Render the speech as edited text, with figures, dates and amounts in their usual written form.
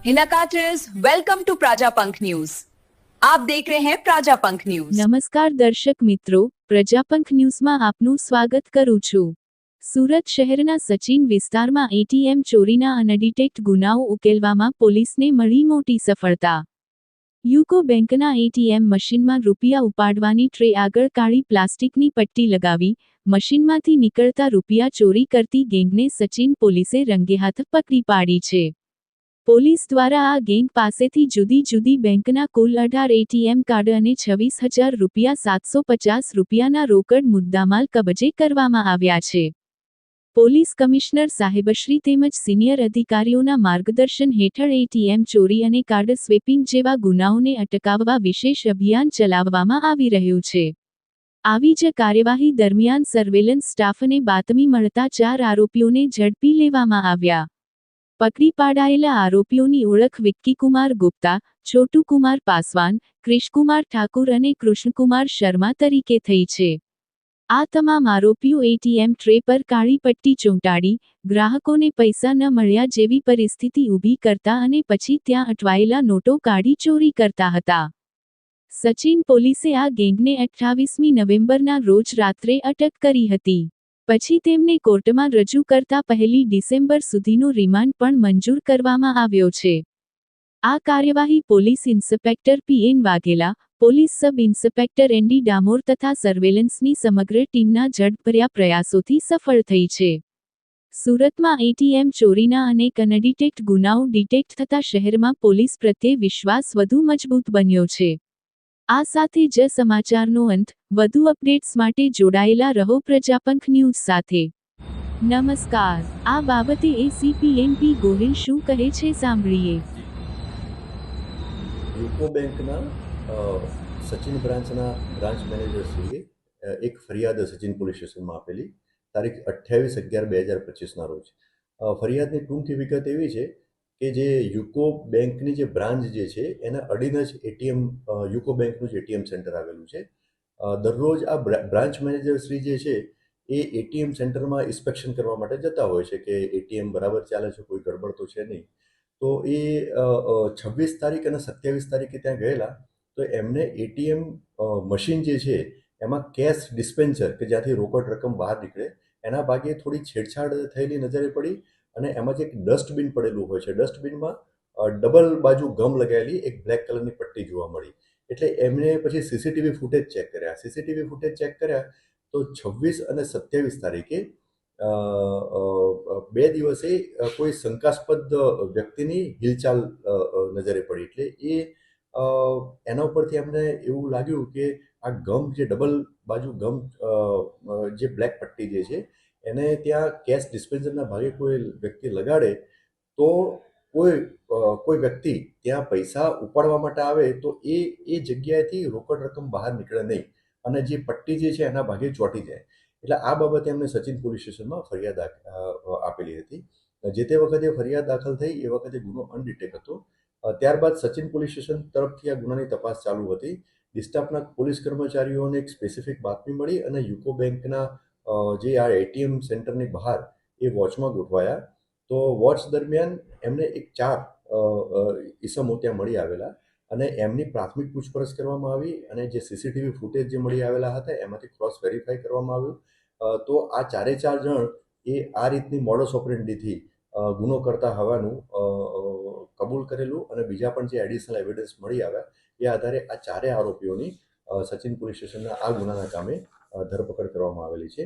हिना काटर्स, welcome to प्राजापंख news. आप देख रहे हैं प्राजापंख न्यूज। નમસ્કાર દર્શક મિત્રો, પ્રજાપંખ ન્યૂઝમાં આપનું સ્વાગત કરું છું। સુરત શહેરના સચિન વિસ્તારમાં એટીએમ ચોરીના અનડિટેક્ટ ગુનાઓ ઉકેલવામાં પોલીસને મળી મોટી સફળતા। યુકો બેંકના એટીએમ મશીનમાં રૂપિયા ઉપાડવાની ટ્રે આગળ કાળી પ્લાસ્ટિકની પટ્ટી લગાવી મશીનમાંથી નીકળતા રૂપિયા ચોરી કરતી ગેંગને સચિન પોલીસે રંગેહાથ પકડી પાડી છે। પોલીસ દ્વારા આ ગેંગ પાસેથી જુદી જુદી બેંકના કુલ 18 એટીએમ કાર્ડ અને 26,000 રૂપિયા 750 રૂપિયાના રોકડ મુદ્દામાલ કબજે કરવામાં આવ્યા છે। પોલીસ કમિશનર સાહેબશ્રી તેમજ સિનિયર અધિકારીઓના માર્ગદર્શન હેઠળ એટીએમ ચોરી અને કાર્ડ સ્વેપિંગ જેવા ગુનાઓને અટકાવવા વિશેષ અભિયાન ચલાવવામાં આવી રહ્યું છે। આવી જ કાર્યવાહી દરમિયાન સર્વેલન્સ સ્ટાફને બાતમી મળતા 4 આરોપીઓને ઝડપી લેવામાં આવ્યા। પકડી પાડાયેલા આરોપીઓની ઓળખ વિક્કીકુમાર ગુપ્તા, છોટુકુમાર પાસવાન, ક્રિશકુમાર ઠાકુર અને કૃષ્ણકુમાર શર્મા તરીકે થઈ છે। આ તમામ આરોપીઓ એટીએમ ટ્રે પર કાળી પટ્ટી ચોંટાડી ગ્રાહકોને પૈસા ન મળ્યા જેવી પરિસ્થિતિ ઊભી કરતા અને પછી ત્યાં અટવાયેલા નોટો કાઢી ચોરી કરતા હતા। સચિન પોલીસે આ ગેંગને 28મી નવેમ્બરના રોજ રાત્રે અટક કરી હતી। પછી તેમને કોર્ટમાં રજૂ કરતા 1 ડિસેમ્બર સુધીનો રિમાન્ડ પણ મંજૂર કરવામાં આવ્યો છે। આ કાર્યવાહી police inspector PN Vaghela, police sub inspector ND Damor તથા સર્વેલન્સની સમગ્ર ટીમના ઝડપભર્યા પ્રયાસોથી સફળ થઈ છે। સુરતમાં એટીએમ ચોરીના અનેક અનડિટેક્ટ ગુનાઓ ડિટેક્ટ થતા શહેરમાં પોલીસ પ્રત્યે વિશ્વાસ વધુ મજબૂત બન્યો છે। આ સાથે જ સમાચારનો અંત। વધુ અપડેટ્સ માટે જોડાયેલા રહો પ્રજાપંખ ન્યૂઝ સાથે। નમસ્કાર। આ બાબતે એસીપી એમપી ગોહિલ શું કહે છે સાંભળીએ। યુકો બેંકના સચિન બ્રાન્ચના બ્રાન્ચ મેનેજરશ્રીએ એક ફરિયાદ સચિન પોલીસ સ્ટેશનમાં આપેલી તારીખ 28/11/2025ના રોજ। ફરિયાદની ટૂંકી વિગત એવી છે કે જે યુકો બેંકની જે બ્રાન્ચ જે છે એના અડીને જ એટીએમ યુકો બેંકનું જ એટીએમ સેન્ટર આવેલું છે। દરરોજ આ બ્રાન્ચ મેનેજરશ્રી જે છે એ એટીએમ સેન્ટરમાં ઇન્સ્પેક્શન કરવા માટે જતા હોય છે કે એટીએમ બરાબર ચાલે છે, કોઈ ગડબડ તો છે નહીં। તો એ 26 તારીખ અને 27 તારીખે ત્યાં ગયેલા તો એમને એટીએમ મશીન જે છે એમાં કેશ ડિસ્પેન્સર કે જ્યાંથી રોકડ રકમ બહાર નીકળે એના ભાગે થોડી છેડછાડ થયેલી નજરે પડી અને એમાં જે એક ડસ્ટબિન પડેલું હોય છે, ડસ્ટબિનમાં ડબલ બાજુ ગમ લગાવેલી એક બ્લેક કલરની પટ્ટી જોવા મળી। એટલે એમણે પછી સીસીટીવી ફૂટેજ ચેક કર્યા। સીસીટીવી ફૂટેજ ચેક કર્યા તો 26 અને 27 તારીખે 2 દિવસે કોઈ શંકાસ્પદ વ્યક્તિની હિલચાલ નજરે પડી। એટલે એના ઉપરથી અમને એવું લાગ્યું કે આ ગમ જે ડબલ બાજુ ગમ જે બ્લેક પટ્ટી જે છે એને ત્યાં કેશ ડિસ્પેન્સરના ભાગે કોઈ વ્યક્તિ લગાડે તો કોઈ વ્યક્તિ ત્યાં પૈસા ઉપાડવા માટે આવે તો એ જગ્યાએથી રોકડ રકમ બહાર નીકળે નહીં અને જે પટ્ટી જે છે એના ભાગે ચોંટી જાય। એટલે આ બાબતે એમને સચિન પોલીસ સ્ટેશનમાં ફરિયાદ આપેલી હતી। જે તે વખતે ફરિયાદ દાખલ થઈ એ વખતે ગુનો અનડિટેક હતો। ત્યારબાદ સચિન પોલીસ સ્ટેશન તરફથી આ ગુનાની તપાસ ચાલુ હતી। ડિસ્ટાફના પોલીસ કર્મચારીઓને એક સ્પેસિફિક બાતમી મળી અને યુકો બેંકના જે આ એટીએમ સેન્ટરની બહાર એ વોચમાં ગોઠવાયા। તો વોચ દરમિયાન એમને એક 4 ઈસમો ત્યાં મળી આવેલા અને એમની પ્રાથમિક પૂછપરછ કરવામાં આવી અને જે સીસીટીવી ફૂટેજ જે મળી આવેલા હતા એમાંથી ક્રોસ વેરીફાઈ કરવામાં આવ્યું। તો આ 4 જણ એ આ રીતની મોડસ ઓપરેન્ડીથી ગુનો કરતા હોવાનું કબૂલ કરેલું અને બીજા પણ જે એડિશનલ એવિડન્સ મળી આવ્યા એ આધારે આ 4 આરોપીઓની સચિન પોલીસ સ્ટેશનના આ ગુનાના કામે ધરપકડ કરવામાં આવેલી છે।